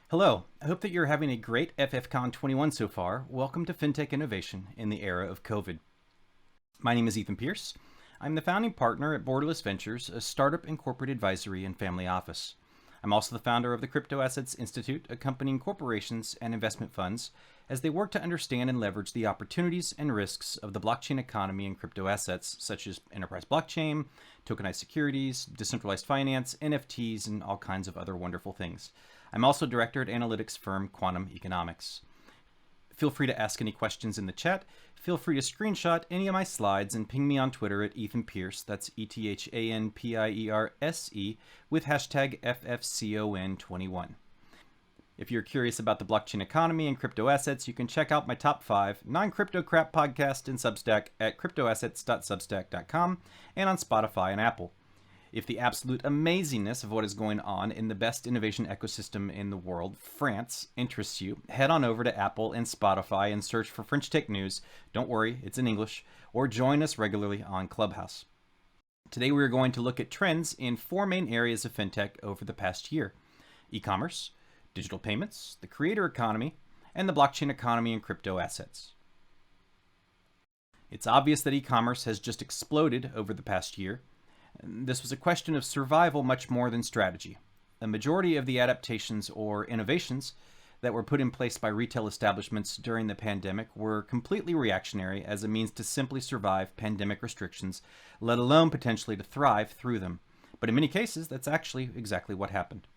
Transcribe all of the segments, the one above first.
Hello, I hope that you're having a great FFCON21 so far. Welcome to FinTech Innovation in the era of COVID. My name is Ethan Pierce. I'm the founding partner at Borderless Ventures, a startup and corporate advisory and family office. I'm also the founder of the CryptoAssets Institute, accompanying corporations and investment funds as they work to understand and leverage the opportunities and risks of the blockchain economy and crypto assets, such as enterprise blockchain, tokenized securities, decentralized finance, NFTs, and all kinds of other wonderful things. I'm also director at analytics firm Quantum Economics. Feel free to ask any questions in the chat. Feel free to screenshot any of my slides and ping me on Twitter at Ethan Pierce, that's ETHANPIERSE, with hashtag FFCON21. If you're curious about the blockchain economy and crypto assets, you can check out my top 5 non-crypto crap podcast in Substack at cryptoassets.substack.com and on Spotify and Apple. If the absolute amazingness of what is going on in the best innovation ecosystem in the world, France, interests you, head on over to Apple and Spotify and search for French Tech News. Don't worry, it's in English, or join us regularly on Clubhouse. Today we are going to look at trends in 4 main areas of fintech over the past year: e-commerce, digital payments, the creator economy, and the blockchain economy and crypto assets. It's obvious that e-commerce has just exploded over the past year. This was a question of survival much more than strategy. The majority of the adaptations or innovations that were put in place by retail establishments during the pandemic were completely reactionary as a means to simply survive pandemic restrictions, let alone potentially to thrive through them. But in many cases, that's actually exactly what happened.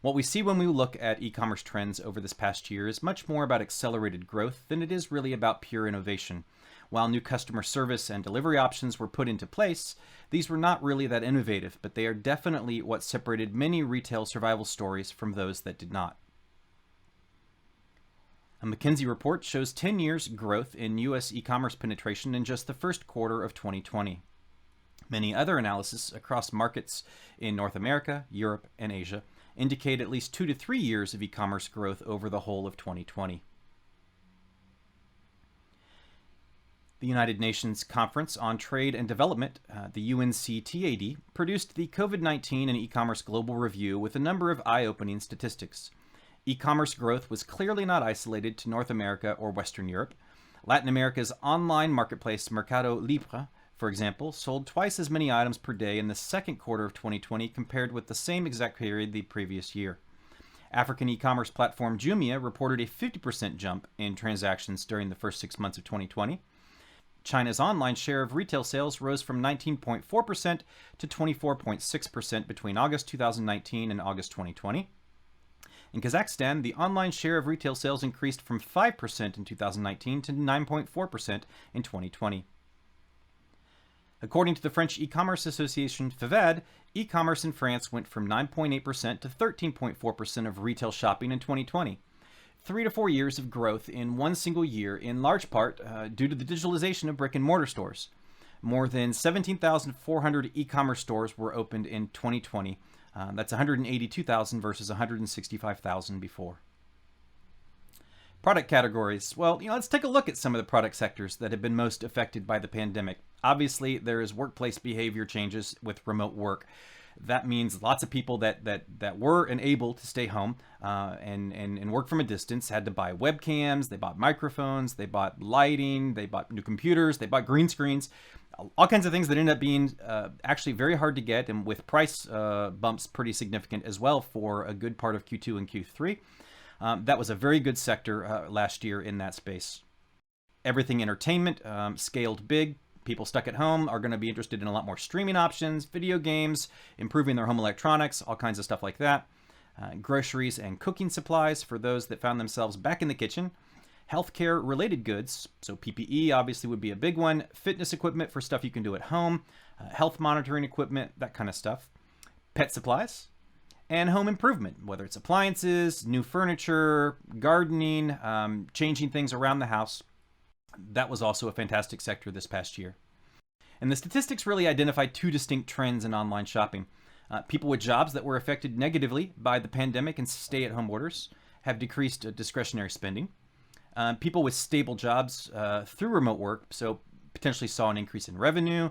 What we see when we look at e-commerce trends over this past year is much more about accelerated growth than it is really about pure innovation. While new customer service and delivery options were put into place, these were not really that innovative, but they are definitely what separated many retail survival stories from those that did not. A McKinsey report shows 10 years growth in U.S. e-commerce penetration in just the first quarter of 2020. Many other analyses across markets in North America, Europe, and Asia indicate at least 2 to 3 years of e-commerce growth over the whole of 2020. The United Nations Conference on Trade and Development, the UNCTAD, produced the COVID-19 and e-commerce global review with a number of eye-opening statistics. E-commerce growth was clearly not isolated to North America or Western Europe. Latin America's online marketplace Mercado Libre, for example, sold twice as many items per day in the second quarter of 2020 compared with the same exact period the previous year. African e-commerce platform Jumia reported a 50% jump in transactions during the first 6 months of 2020. China's online share of retail sales rose from 19.4% to 24.6% between August 2019 and August 2020. In Kazakhstan, the online share of retail sales increased from 5% in 2019 to 9.4% in 2020. According to the French e-commerce association FFCON, e-commerce in France went from 9.8% to 13.4% of retail shopping in 2020. 3 to 4 years of growth in one single year, in large part due to the digitalization of brick and mortar stores. More than 17,400 e-commerce stores were opened in 2020. That's 182,000 versus 165,000 before. Product categories. Well, let's take a look at some of the product sectors that have been most affected by the pandemic. Obviously, there is workplace behavior changes with remote work. That means lots of people that were and able to stay home and work from a distance had to buy webcams, they bought microphones, they bought lighting, they bought new computers, they bought green screens, all kinds of things that ended up being actually very hard to get, and with price bumps pretty significant as well for a good part of Q2 and Q3. That was a very good sector last year in that space. Everything entertainment scaled big. People stuck at home are going to be interested in a lot more streaming options, video games, improving their home electronics, all kinds of stuff like that. Groceries and cooking supplies for those that found themselves back in the kitchen. Healthcare related goods, so PPE obviously would be a big one. Fitness equipment for stuff you can do at home. Health monitoring equipment, that kind of stuff. Pet supplies. And home improvement, whether it's appliances, new furniture, gardening, changing things around the house. That was also a fantastic sector this past year. And the statistics really identify 2 distinct trends in online shopping. People with jobs that were affected negatively by the pandemic and stay-at-home orders have decreased discretionary spending. People with stable jobs through remote work, so potentially saw an increase in revenue,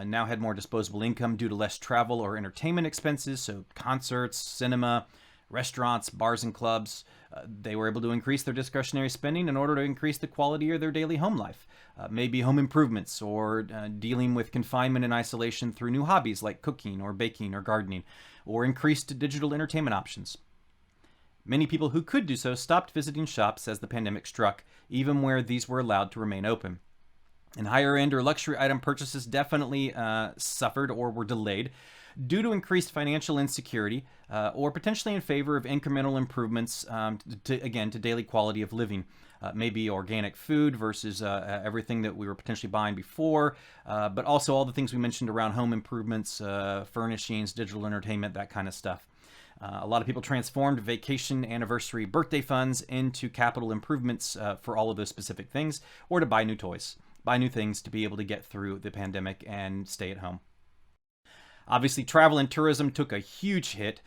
now had more disposable income due to less travel or entertainment expenses, so concerts, cinema, Restaurants, bars, and clubs, they were able to increase their discretionary spending in order to increase the quality of their daily home life. Maybe home improvements or dealing with confinement and isolation through new hobbies like cooking or baking or gardening, or increased digital entertainment options. Many people who could do so stopped visiting shops as the pandemic struck, even where these were allowed to remain open. And higher-end or luxury item purchases definitely suffered or were delayed due to increased financial insecurity or potentially in favor of incremental improvements to daily quality of living. Maybe organic food versus everything that we were potentially buying before, but also all the things we mentioned around home improvements, furnishings, digital entertainment, that kind of stuff. A lot of people transformed vacation, anniversary, birthday funds into capital improvements for all of those specific things, or to buy new toys, buy new things to be able to get through the pandemic and stay at home. Obviously, travel and tourism took a huge hit.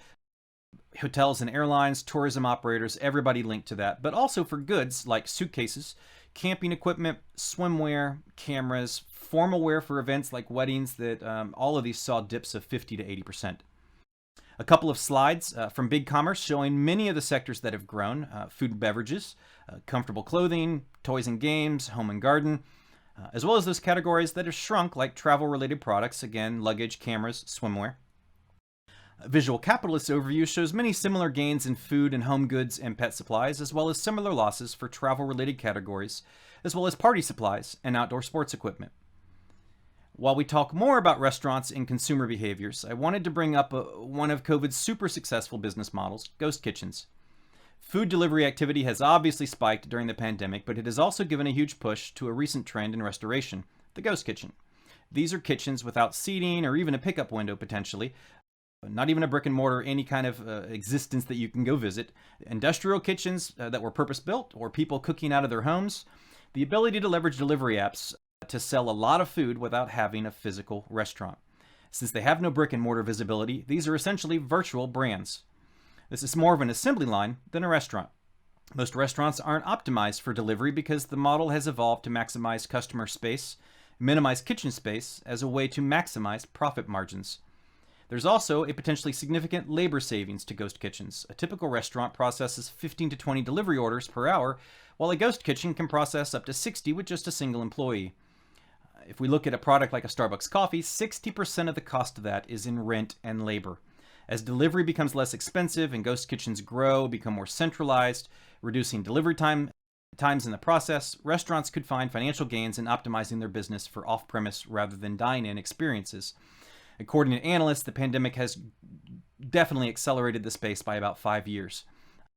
Hotels and airlines, tourism operators, everybody linked to that, but also for goods like suitcases, camping equipment, swimwear, cameras, formal wear for events like weddings, that all of these saw dips of 50 to 80%. A couple of slides from Ecommerce showing many of the sectors that have grown: food and beverages, comfortable clothing, toys and games, home and garden, as well as those categories that have shrunk like travel-related products, again, luggage, cameras, swimwear. A visual capitalist overview shows many similar gains in food and home goods and pet supplies, as well as similar losses for travel-related categories, as well as party supplies and outdoor sports equipment. While we talk more about restaurants and consumer behaviors, I wanted to bring up one of COVID's super successful business models, ghost kitchens. Food delivery activity has obviously spiked during the pandemic, but it has also given a huge push to a recent trend in restoration, the ghost kitchen. These are kitchens without seating or even a pickup window potentially, not even a brick and mortar, any kind of existence that you can go visit. Industrial kitchens that were purpose-built, or people cooking out of their homes. The ability to leverage delivery apps to sell a lot of food without having a physical restaurant. Since they have no brick and mortar visibility, these are essentially virtual brands. This is more of an assembly line than a restaurant. Most restaurants aren't optimized for delivery because the model has evolved to maximize customer space, minimize kitchen space as a way to maximize profit margins. There's also a potentially significant labor savings to ghost kitchens. A typical restaurant processes 15 to 20 delivery orders per hour, while a ghost kitchen can process up to 60 with just a single employee. If we look at a product like a Starbucks coffee, 60% of the cost of that is in rent and labor. As delivery becomes less expensive and ghost kitchens grow, become more centralized, reducing delivery times in the process, restaurants could find financial gains in optimizing their business for off-premise rather than dine-in experiences. According to analysts, the pandemic has definitely accelerated the space by about 5 years.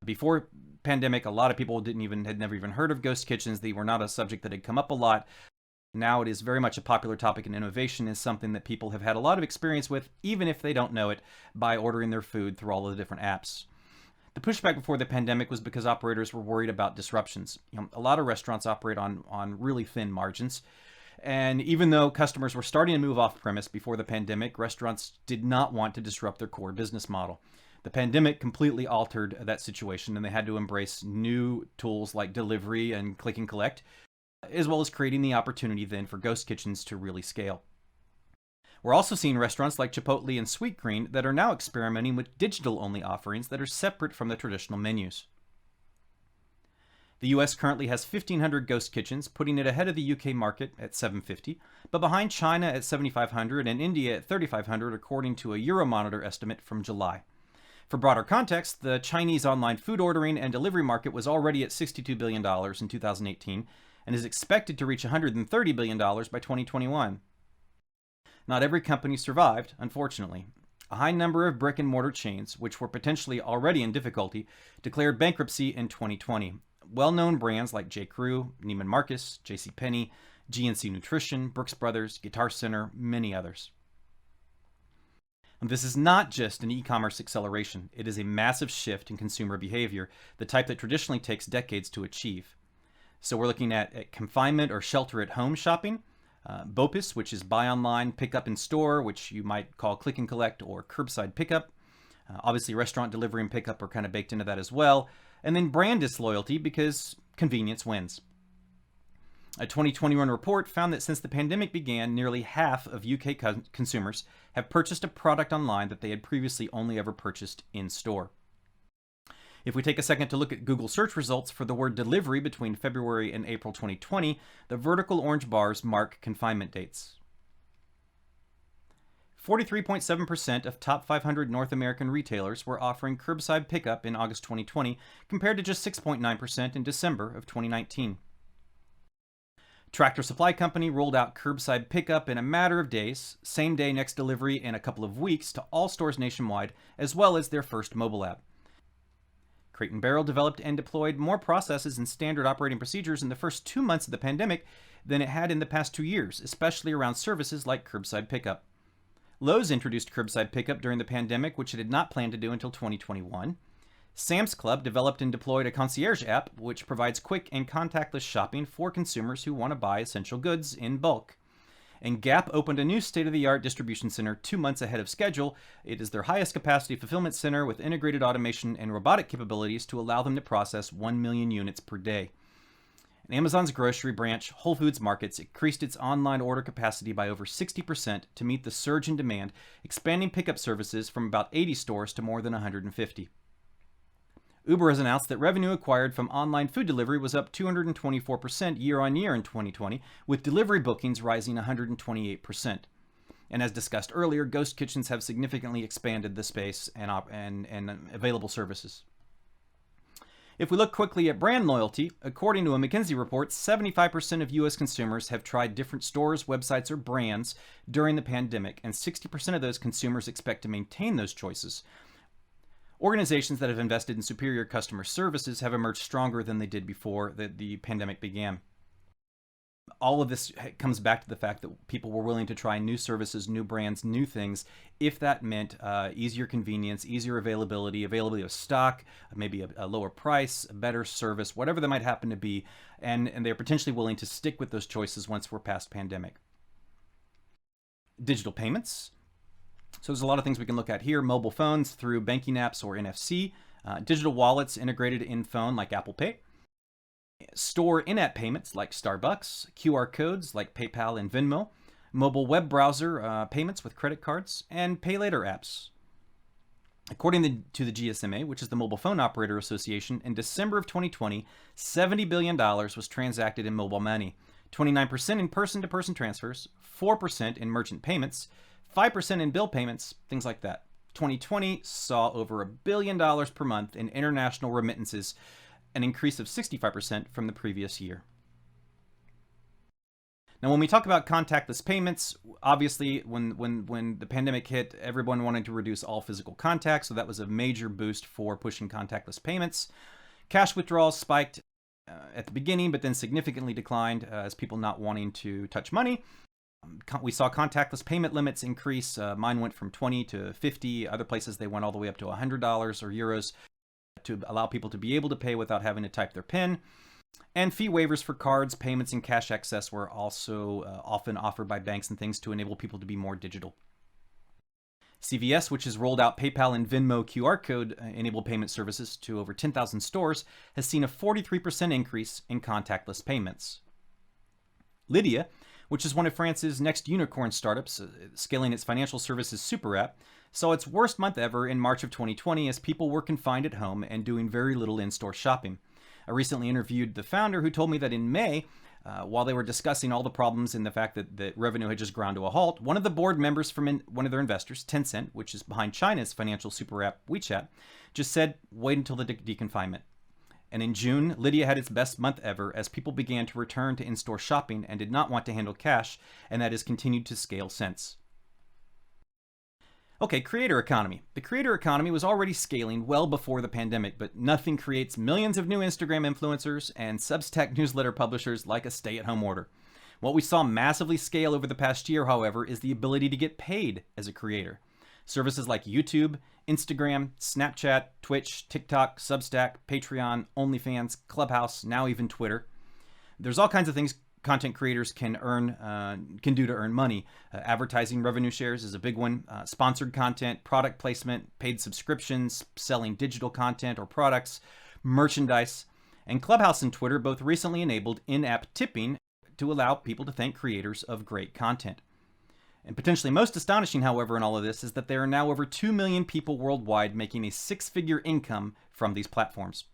Before pandemic, a lot of people had never even heard of ghost kitchens. They were not a subject that had come up a lot. Now it is very much a popular topic, and innovation is something that people have had a lot of experience with, even if they don't know it, by ordering their food through all of the different apps. The pushback before the pandemic was because operators were worried about disruptions. A lot of restaurants operate on really thin margins. And even though customers were starting to move off premise before the pandemic, restaurants did not want to disrupt their core business model. The pandemic completely altered that situation, and they had to embrace new tools like delivery and click and collect, as well as creating the opportunity then for ghost kitchens to really scale. We're also seeing restaurants like Chipotle and Sweetgreen that are now experimenting with digital-only offerings that are separate from the traditional menus. The US currently has 1,500 ghost kitchens, putting it ahead of the UK market at 750, but behind China at 7,500 and India at 3,500, according to a Euromonitor estimate from July. For broader context, the Chinese online food ordering and delivery market was already at $62 billion in 2018 and is expected to reach $130 billion by 2021. Not every company survived, unfortunately. A high number of brick and mortar chains, which were potentially already in difficulty, declared bankruptcy in 2020. Well-known brands like J.Crew, Neiman Marcus, JCPenney, GNC Nutrition, Brooks Brothers, Guitar Center, many others. And this is not just an e-commerce acceleration. It is a massive shift in consumer behavior, the type that traditionally takes decades to achieve. So we're looking at confinement or shelter-at-home shopping, BOPIS, which is buy online, pick up in store, which you might call click and collect or curbside pickup. Obviously, restaurant delivery and pickup are kind of baked into that as well. And then brand disloyalty, because convenience wins. A 2021 report found that since the pandemic began, nearly half of UK consumers have purchased a product online that they had previously only ever purchased in store. If we take a second to look at Google search results for the word delivery between February and April 2020, the vertical orange bars mark confinement dates. 43.7% of top 500 North American retailers were offering curbside pickup in August 2020, compared to just 6.9% in December of 2019. Tractor Supply Company rolled out curbside pickup in a matter of days, same day next delivery in a couple of weeks to all stores nationwide, as well as their first mobile app. Crate & Barrel developed and deployed more processes and standard operating procedures in the first 2 months of the pandemic than it had in the past 2 years, especially around services like curbside pickup. Lowe's introduced curbside pickup during the pandemic, which it had not planned to do until 2021. Sam's Club developed and deployed a concierge app, which provides quick and contactless shopping for consumers who want to buy essential goods in bulk. And Gap opened a new state-of-the-art distribution center 2 months ahead of schedule. It is their highest capacity fulfillment center with integrated automation and robotic capabilities to allow them to process 1 million units per day. And Amazon's grocery branch, Whole Foods Markets, increased its online order capacity by over 60% to meet the surge in demand, expanding pickup services from about 80 stores to more than 150. Uber has announced that revenue acquired from online food delivery was up 224% year-on-year in 2020, with delivery bookings rising 128%. And as discussed earlier, ghost kitchens have significantly expanded the space and available services. If we look quickly at brand loyalty, according to a McKinsey report, 75% of U.S. consumers have tried different stores, websites, or brands during the pandemic, and 60% of those consumers expect to maintain those choices. Organizations that have invested in superior customer services have emerged stronger than they did before the pandemic began. All of this comes back to the fact that people were willing to try new services, new brands, new things, if that meant easier convenience, easier availability of stock, maybe a lower price, a better service, whatever that might happen to be, and they're potentially willing to stick with those choices once we're past pandemic. Digital payments. So there's a lot of things we can look at here. Mobile phones through banking apps or NFC, digital wallets integrated in phone like Apple Pay, store in-app payments like Starbucks, QR codes like PayPal and Venmo, mobile web browser payments with credit cards, and pay later apps. According to the GSMA, which is the Mobile Phone Operator Association, in December of 2020, $70 billion was transacted in mobile money, 29% in person-to-person transfers, 4% in merchant payments, 5% in bill payments, things like that. 2020 saw over $1 billion per month in international remittances, an increase of 65% from the previous year. Now, when we talk about contactless payments, obviously when the pandemic hit, everyone wanted to reduce all physical contact, so that was a major boost for pushing contactless payments. Cash withdrawals spiked at the beginning, but then significantly declined as people not wanting to touch money. We saw contactless payment limits increase. Mine went from 20 to 50. Other places they went all the way up to $100 or euros to allow people to be able to pay without having to type their PIN. And fee waivers for cards, payments, and cash access were also often offered by banks and things to enable people to be more digital. CVS, which has rolled out PayPal and Venmo QR code enabled payment services to over 10,000 stores, has seen a 43% increase in contactless payments. Lydia, which is one of France's next unicorn startups, scaling its financial services super app, saw its worst month ever in March of 2020 as people were confined at home and doing very little in-store shopping. I recently interviewed the founder who told me that in May, while they were discussing all the problems and the fact that revenue had just ground to a halt, one of the board members from one of their investors, Tencent, which is behind China's financial super app WeChat, just said, wait until the deconfinement. And in June, Lydia had its best month ever as people began to return to in-store shopping and did not want to handle cash, and that has continued to scale since. Okay, creator economy. The creator economy was already scaling well before the pandemic, but nothing creates millions of new Instagram influencers and Substack newsletter publishers like a stay-at-home order. What we saw massively scale over the past year, however, is the ability to get paid as a creator. Services like YouTube, Instagram, Snapchat, Twitch, TikTok, Substack, Patreon, OnlyFans, Clubhouse, now even Twitter. There's all kinds of things content creators can do to earn money. Advertising revenue shares is a big one. Sponsored content, product placement, paid subscriptions, selling digital content or products, merchandise. And Clubhouse and Twitter both recently enabled in-app tipping to allow people to thank creators of great content. And potentially most astonishing, however, in all of this is that there are now over 2 million people worldwide making a six-figure income from these platforms.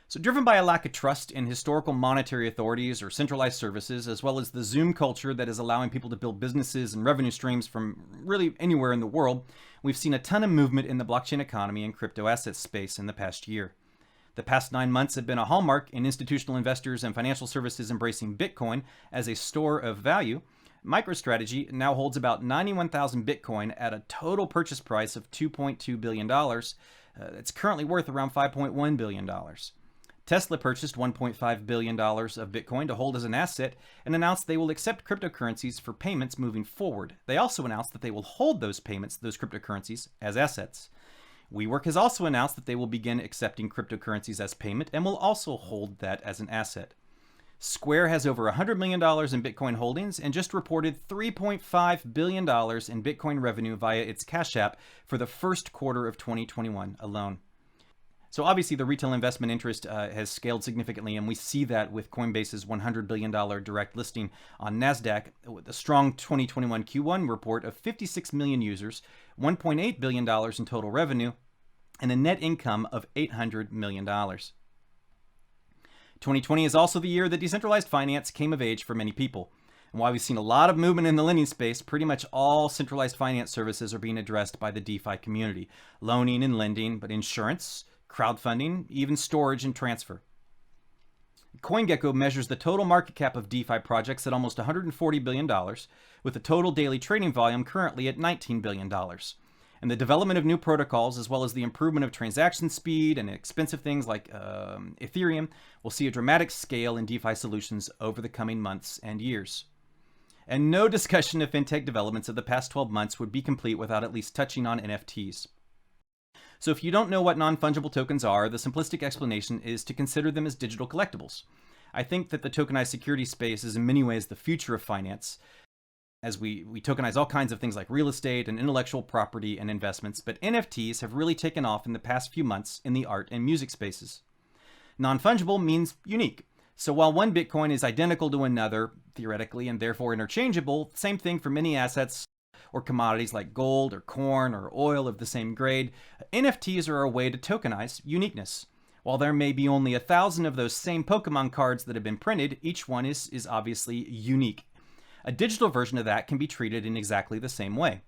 So driven by a lack of trust in historical monetary authorities or centralized services, as well as the Zoom culture that is allowing people to build businesses and revenue streams from really anywhere in the world, we've seen a ton of movement in the blockchain economy and crypto assets space in the past year. The past 9 months have been a hallmark in institutional investors and financial services embracing Bitcoin as a store of value. MicroStrategy now holds about 91,000 Bitcoin at a total purchase price of $2.2 billion. It's currently worth around $5.1 billion. Tesla purchased $1.5 billion of Bitcoin to hold as an asset and announced they will accept cryptocurrencies for payments moving forward. They also announced that they will hold those payments, those cryptocurrencies, as assets. WeWork has also announced that they will begin accepting cryptocurrencies as payment and will also hold that as an asset. Square has over $100 million in Bitcoin holdings and just reported $3.5 billion in Bitcoin revenue via its Cash App for the first quarter of 2021 alone. So obviously the retail investment interest has scaled significantly, and we see that with Coinbase's $100 billion direct listing on NASDAQ with a strong 2021 Q1 report of 56 million users, $1.8 billion in total revenue, and a net income of $800 million. 2020 is also the year that decentralized finance came of age for many people. And while we've seen a lot of movement in the lending space, pretty much all centralized finance services are being addressed by the DeFi community. Loaning and lending, but insurance, crowdfunding, even storage and transfer. CoinGecko measures the total market cap of DeFi projects at almost $140 billion, with the total daily trading volume currently at $19 billion. And the development of new protocols, as well as the improvement of transaction speed and expensive things like Ethereum, will see a dramatic scale in DeFi solutions over the coming months and years. And no discussion of fintech developments of the past 12 months would be complete without at least touching on NFTs. So if you don't know what non-fungible tokens are, the simplistic explanation is to consider them as digital collectibles. I think that the tokenized security space is in many ways the future of finance, as we tokenize all kinds of things like real estate and intellectual property and investments, but NFTs have really taken off in the past few months in the art and music spaces. Non-fungible means unique. So while one Bitcoin is identical to another, theoretically, and therefore interchangeable, same thing for many assets or commodities like gold or corn or oil of the same grade, NFTs are a way to tokenize uniqueness. While there may be only 1,000 of those same Pokemon cards that have been printed, each one is obviously unique. A digital version of that can be treated in exactly the same way.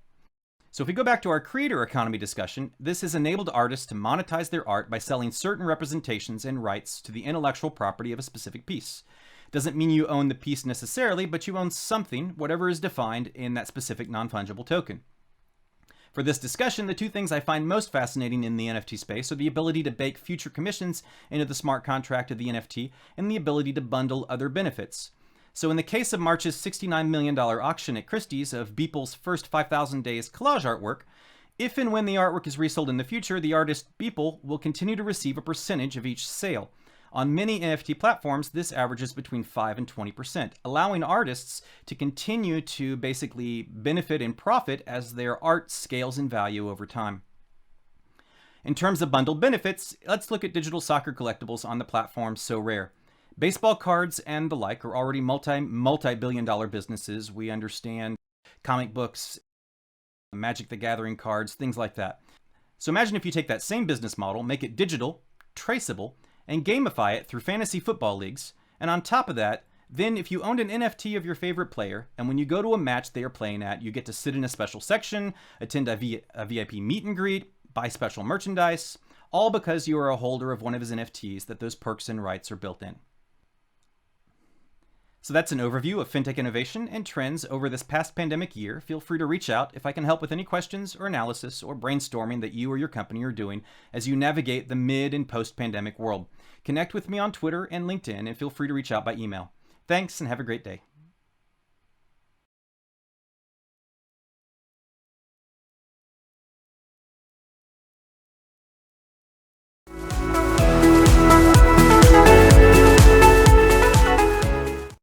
So if we go back to our creator economy discussion, this has enabled artists to monetize their art by selling certain representations and rights to the intellectual property of a specific piece. Doesn't mean you own the piece necessarily, but you own something, whatever is defined in that specific non-fungible token. For this discussion, the two things I find most fascinating in the NFT space are the ability to bake future commissions into the smart contract of the NFT and the ability to bundle other benefits. So in the case of March's $69 million auction at Christie's of Beeple's first 5,000 days collage artwork, if and when the artwork is resold in the future, the artist Beeple will continue to receive a percentage of each sale. On many NFT platforms, this averages between 5 and 20%, allowing artists to continue to basically benefit and profit as their art scales in value over time. In terms of bundled benefits, let's look at digital soccer collectibles on the platform SoRare. Baseball cards and the like are already multi-billion dollar businesses. We understand comic books, Magic the Gathering cards, things like that. So imagine if you take that same business model, make it digital, traceable, and gamify it through fantasy football leagues. And on top of that, then if you owned an NFT of your favorite player, and when you go to a match they are playing at, you get to sit in a special section, attend a VIP meet and greet, buy special merchandise, all because you are a holder of one of his NFTs that those perks and rights are built in. So that's an overview of fintech innovation and trends over this past pandemic year. Feel free to reach out if I can help with any questions or analysis or brainstorming that you or your company are doing as you navigate the mid and post-pandemic world. Connect with me on Twitter and LinkedIn, and feel free to reach out by email. Thanks and have a great day.